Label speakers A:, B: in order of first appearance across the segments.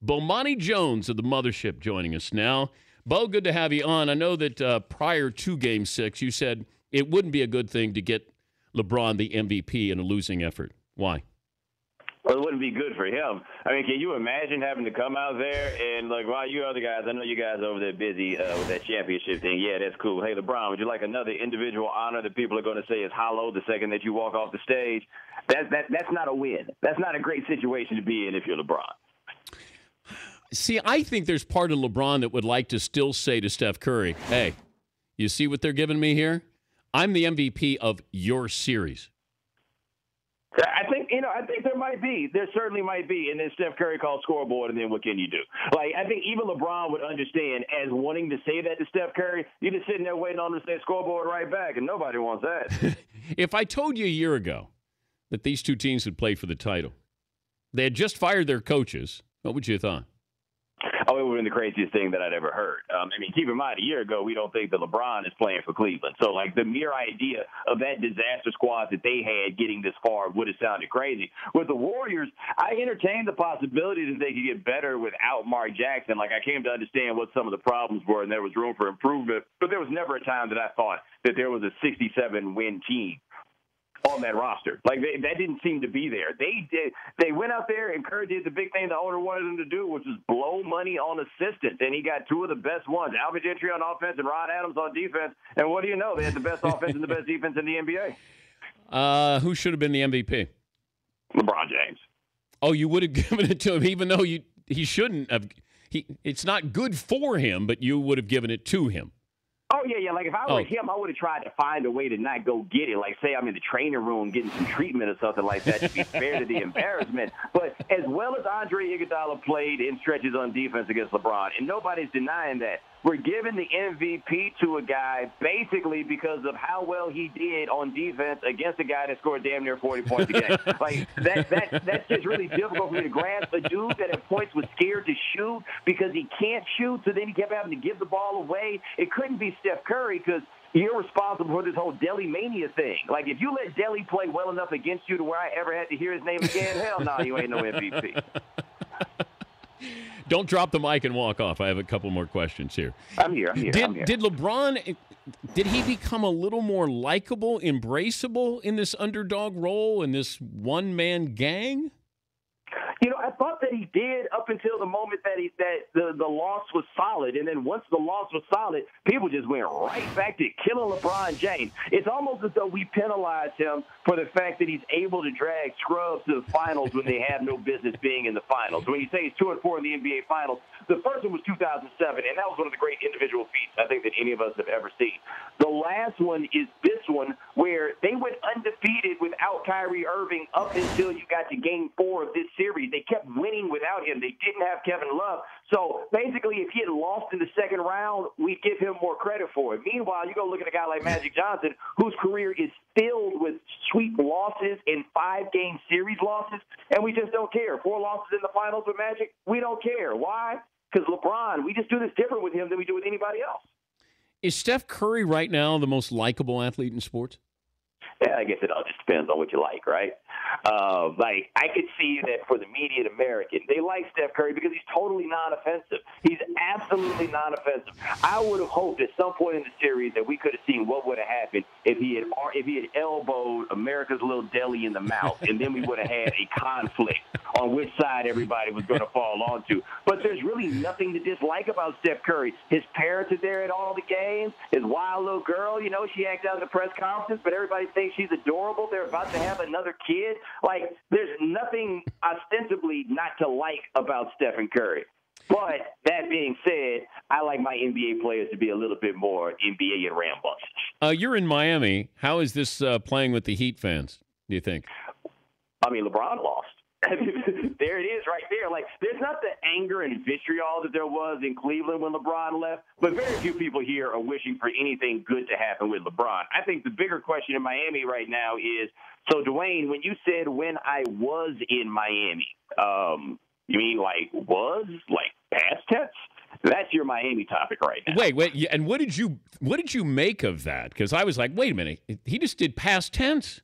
A: Bomani Jones of the Mothership joining us now. Bo, good to have you on. I know that prior to Game 6, you said it wouldn't be a good thing to get LeBron the MVP in a losing effort. Why?
B: Well, it wouldn't be good for him. I mean, can you imagine having to come out there and, like, wow, you other guys, I know you guys over there busy with that championship thing. Yeah, that's cool. Hey, LeBron, would you like another individual honor that people are going to say is hollow the second that you walk off the stage? That's not a win. That's not a great situation to be in if you're LeBron.
A: See, I think there's part of LeBron that would like to still say to Steph Curry, hey, you see what they're giving me here? I'm the MVP of your series.
B: I think there might be. There certainly might be. And then Steph Curry calls scoreboard, and then what can you do? Like, I think even LeBron would understand as wanting to say that to Steph Curry, you're just sitting there waiting on him to say scoreboard right back, and nobody wants that.
A: If I told you a year ago that these two teams would play for the title, they had just fired their coaches, what would you have thought?
B: Oh, it would have been the craziest thing that I'd ever heard. I mean, keep in mind, a year ago, we don't think that LeBron is playing for Cleveland. So, like, the mere idea of that disaster squad that they had getting this far would have sounded crazy. With the Warriors, I entertained the possibility that they could get better without Mark Jackson. Like, I came to understand what some of the problems were, and there was room for improvement. But there was never a time that I thought that there was a 67-win team on that roster. Like, that didn't seem to be there. They went out there, and Kerr did the big thing the owner wanted him to do, which was blow money on assistants, and he got two of the best ones, Alvin Gentry on offense and Ron Adams on defense, and what do you know? They had the best offense and the best defense in the NBA.
A: Who should have been the MVP?
B: LeBron James.
A: Oh, you would have given it to him, even though he shouldn't have. It's not good for him, but you would have given it to him.
B: Oh, yeah. Like, if I were him, I would have tried to find a way to not go get it. Like, say I'm in the training room getting some treatment or something like that to be fair to the embarrassment. But as well as Andre Iguodala played in stretches on defense against LeBron, and nobody's denying that, we're giving the MVP to a guy basically because of how well he did on defense against a guy that scored damn near 40 points a game. Like, that's just really difficult for me to grasp. A dude that at points was scared to shoot because he can't shoot, so then he kept having to give the ball away. It couldn't be Steph Curry because you're responsible for this whole Delly mania thing. Like, if you let Delly play well enough against you to where I ever had to hear his name again, hell no, you ain't no MVP.
A: Don't drop the mic and walk off. I have a couple more questions here.
B: I'm here.
A: Did LeBron, did he become a little more likable, embraceable in this underdog role, in this one-man gang?
B: You know, I thought that he did up until the moment that the loss was solid. And then once the loss was solid, people just went right back to killing LeBron James. It's almost as though we penalized him for the fact that he's able to drag scrubs to the finals when they have no business being in the finals. When you say he's 2-4 in the NBA finals, the first one was 2007, and that was one of the great individual feats I think that any of us have ever seen. The last one is this one where they went undefeated without Kyrie Irving up until you got to Game 4 of this series. They kept winning without him. They didn't have Kevin Love. So basically, if he had lost in the second round, we'd give him more credit for it. Meanwhile, you go look at a guy like Magic Johnson, whose career is filled with sweep losses and 5-game series losses, and we just don't care. 4 losses in the finals with Magic, we don't care. Why? Because LeBron, we just do this different with him than we do with anybody else.
A: Is Steph Curry right now the most likable athlete in sports?
B: Yeah, I guess it all just depends on what you like, right? Like, I could see that for the median American, they like Steph Curry because he's totally non-offensive. He's absolutely non-offensive. I would have hoped at some point in the series that we could have seen what would have happened if he had elbowed America's little Delly in the mouth, and then we would have had a conflict on which side everybody was going to fall onto. But there's really nothing to dislike about Steph Curry. His parents are there at all the games. His wild little girl, you know, she acts out in the press conference, but everybody thinks she's adorable. They're about to have another kid. Like, there's nothing ostensibly not to like about Stephen Curry. But that being said, I like my NBA players to be a little bit more NBA and rambunctious.
A: You're in Miami. How is this playing with the Heat fans, do you think?
B: I mean, LeBron lost. There it is right there. Like, there's not the anger and vitriol that there was in Cleveland when LeBron left, but very few people here are wishing for anything good to happen with LeBron. I think the bigger question in Miami right now is, so, Dwayne, when you said when I was in Miami, you mean like was, like past tense? That's your Miami topic right now.
A: Wait, and what did you make of that? Because I was like, wait a minute, he just did past tense.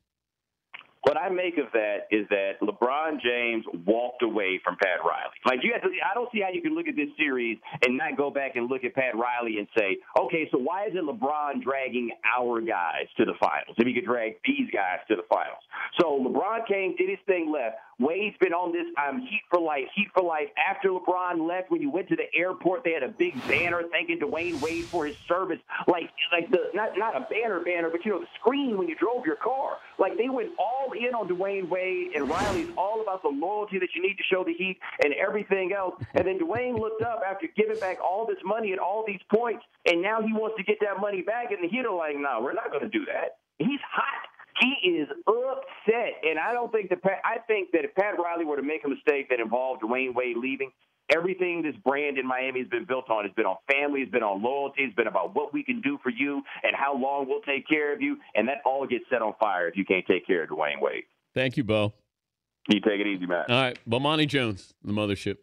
B: What I make of that is that LeBron James walked away from Pat Riley. Like I don't see how you can look at this series and not go back and look at Pat Riley and say, okay, so why isn't LeBron dragging our guys to the finals if he could drag these guys to the finals? So LeBron came, did his thing, left. Wade's been on this heat for life, heat for life. After LeBron left, when you went to the airport, they had a big banner thanking Dwayne Wade for his service. Like the not a banner, but the screen when you drove your car. Like they went all in on Dwayne Wade, and Riley's all about the loyalty that you need to show the Heat and everything else. And then Dwayne looked up after giving back all this money and all these points, and now he wants to get that money back, and the Heat are like, no, we're not going to do that. He's hot. He is upset, and I think that if Pat Riley were to make a mistake that involved Dwayne Wade leaving, everything this brand in Miami has been built on. It's been on family. It's been on loyalty. It's been about what we can do for you and how long we'll take care of you, and that all gets set on fire if you can't take care of Dwayne Wade.
A: Thank you, Bo.
B: You take it easy, man.
A: All right, Bomani Jones, the mothership.